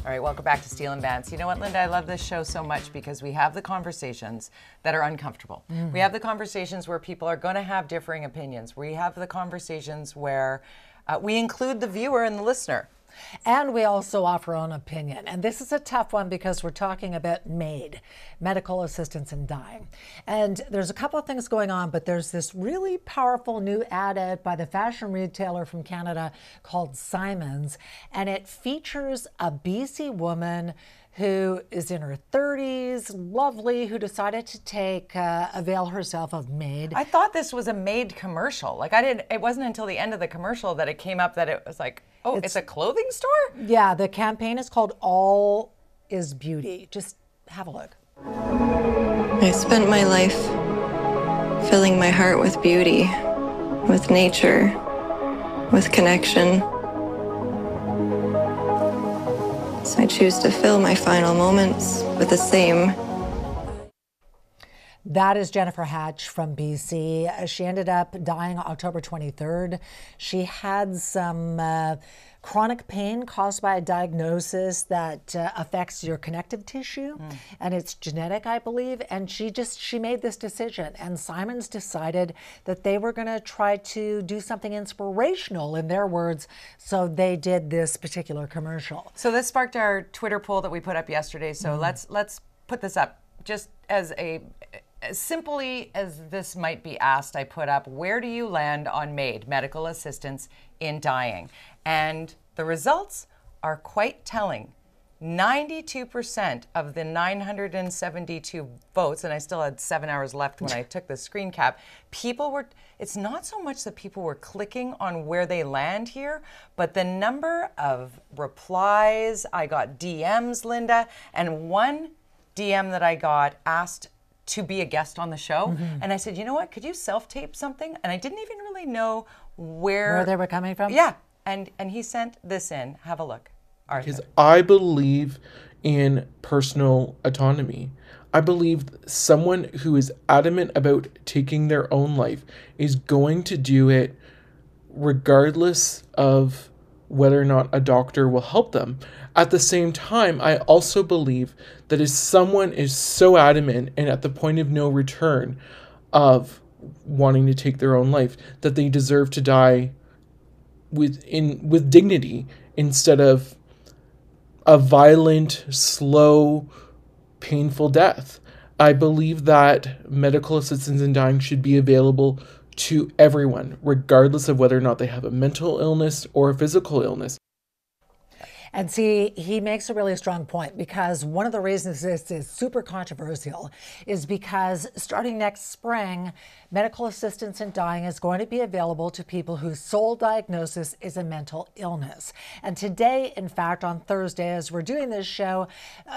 All right, welcome back to Steel and Vance. You know what, Lynda? I love this show so much because we have the conversations that are uncomfortable. We have the conversations where people are going to have differing opinions. We have the conversations where we include the viewer and the listener. And we also offer our own opinion. And this is a tough one because we're talking about MAiD, medical assistance in dying. And there's a couple of things going on, but there's this really powerful new ad out by the fashion retailer from Canada called Simons. And it features a BC woman who is in her 30s, lovely, who decided to avail herself of MAiD. I thought this was a MAiD commercial. Like it wasn't until the end of the commercial that it came up that it was like, oh, it's a clothing store? Yeah, the campaign is called All is Beauty. Just have a look. I spent my life filling my heart with beauty, with nature, with connection. So I choose to fill my final moments with the same. That is Jennifer Hatch from BC. She ended up dying October 23rd. She had some chronic pain caused by a diagnosis that affects your connective tissue, and it's genetic, I believe. And she made this decision, and Simons decided that they were going to try to do something inspirational, in their words, so they did this particular commercial. So this sparked our Twitter poll that we put up yesterday. So let's put this up just as simply as this might be asked. I put up, where do you land on MAiD, medical assistance in dying? And the results are quite telling. 92% of the 972 votes, and I still had 7 hours left when I took the screen cap, it's not so much that people were clicking on where they land here, but the number of replies. I got DMs, Lynda, and one DM that I got asked to be a guest on the show. And I said, you know what, could you self-tape something? And I didn't even really know where they were coming from? Yeah, and he sent this in. Have a look, Arthur. Because I believe in personal autonomy. I believe someone who is adamant about taking their own life is going to do it regardless of whether or not a doctor will help them. At the same time, I also believe that if someone is so adamant and at the point of no return of wanting to take their own life, that they deserve to die with dignity instead of a violent, slow, painful death. I believe that medical assistance in dying should be available to everyone, regardless of whether or not they have a mental illness or a physical illness. And see, he makes a really strong point, because one of the reasons this is super controversial is because starting next spring, medical assistance in dying is going to be available to people whose sole diagnosis is a mental illness. And today, in fact, on Thursday, as we're doing this show,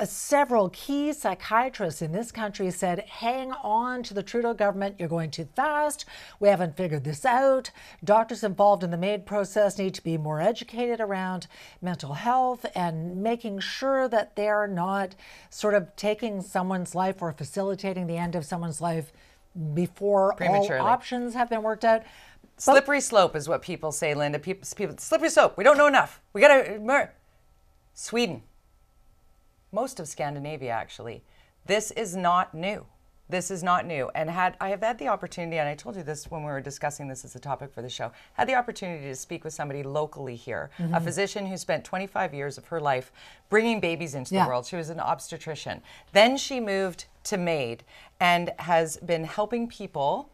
several key psychiatrists in this country said, hang on to the Trudeau government, you're going too fast, we haven't figured this out. Doctors involved in the MAiD process need to be more educated around mental health and making sure that they're not sort of taking someone's life or facilitating the end of someone's life before all options have been worked out. Slippery slope is what people say, Lynda. People, slippery slope. We don't know enough. We got to. Sweden. Most of Scandinavia, actually. This is not new. This is not new. And I have had the opportunity, and I told you this when we were discussing this as a topic for the show, had the opportunity to speak with somebody locally here, a physician who spent 25 years of her life bringing babies into the world. She was an obstetrician. Then she moved to MAiD and has been helping people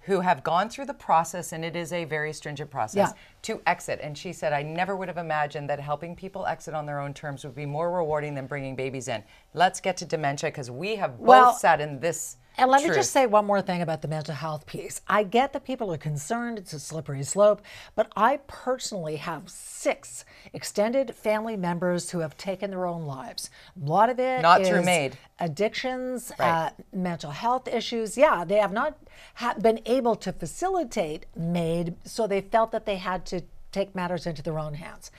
who have gone through the process, and it is a very stringent process, to exit. And she said, I never would have imagined that helping people exit on their own terms would be more rewarding than bringing babies in. Let's get to dementia, because we have both sat in this And let me just say one more thing about the mental health piece. I get that people are concerned, it's a slippery slope, but I personally have 6 extended family members who have taken their own lives. A lot of it not is through MAiD. Addictions, mental health issues. Yeah, they have not been able to facilitate MAiD, so they felt that they had to take matters into their own hands.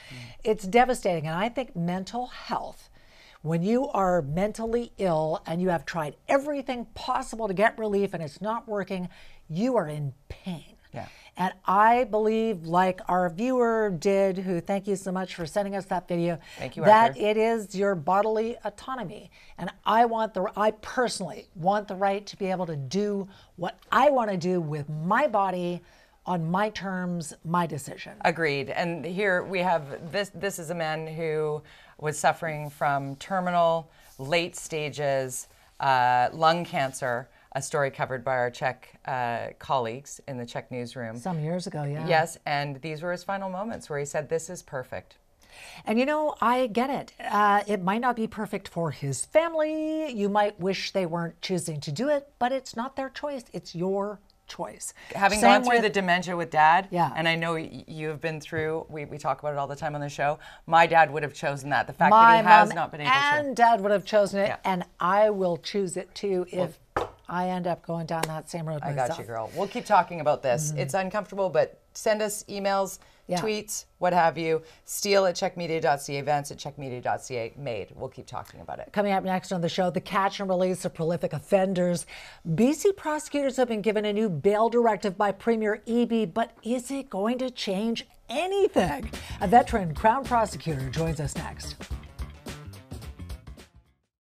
It's devastating, and I think mental health, when you are mentally ill and you have tried everything possible to get relief and it's not working, you are in pain. Yeah. And I believe, like our viewer did, who thank you so much for sending us that video, Thank you, that Arthur. it is your bodily autonomy. And I personally want the right to be able to do what I want to do with my body on my terms, my decision. Agreed. And here we have this is a man who was suffering from terminal, late stages lung cancer, a story covered by our Czech colleagues in the Czech newsroom. Some years ago, yeah. Yes, and these were his final moments where he said, "This is perfect." And you know, I get it. It might not be perfect for his family. You might wish they weren't choosing to do it, but it's not their choice. It's your choice. Having Same gone through with- the dementia with Dad, Yeah. and I know you've been through, we talk about it all the time on the show, my dad would have chosen that. The fact that he has mom not been able and to. Dad would have chosen it, Yeah. and I will choose it too if I end up going down that same road I myself. got you, girl. We'll keep talking about this. It's uncomfortable, but send us emails, Yeah. tweets, what have you. Steele at checkmedia.ca, Vance at checkmedia.ca, MAiD. We'll keep talking about it. Coming up next on the show, the catch and release of prolific offenders. BC prosecutors have been given a new bail directive by Premier Eby, but is it going to change anything? A veteran Crown prosecutor joins us next.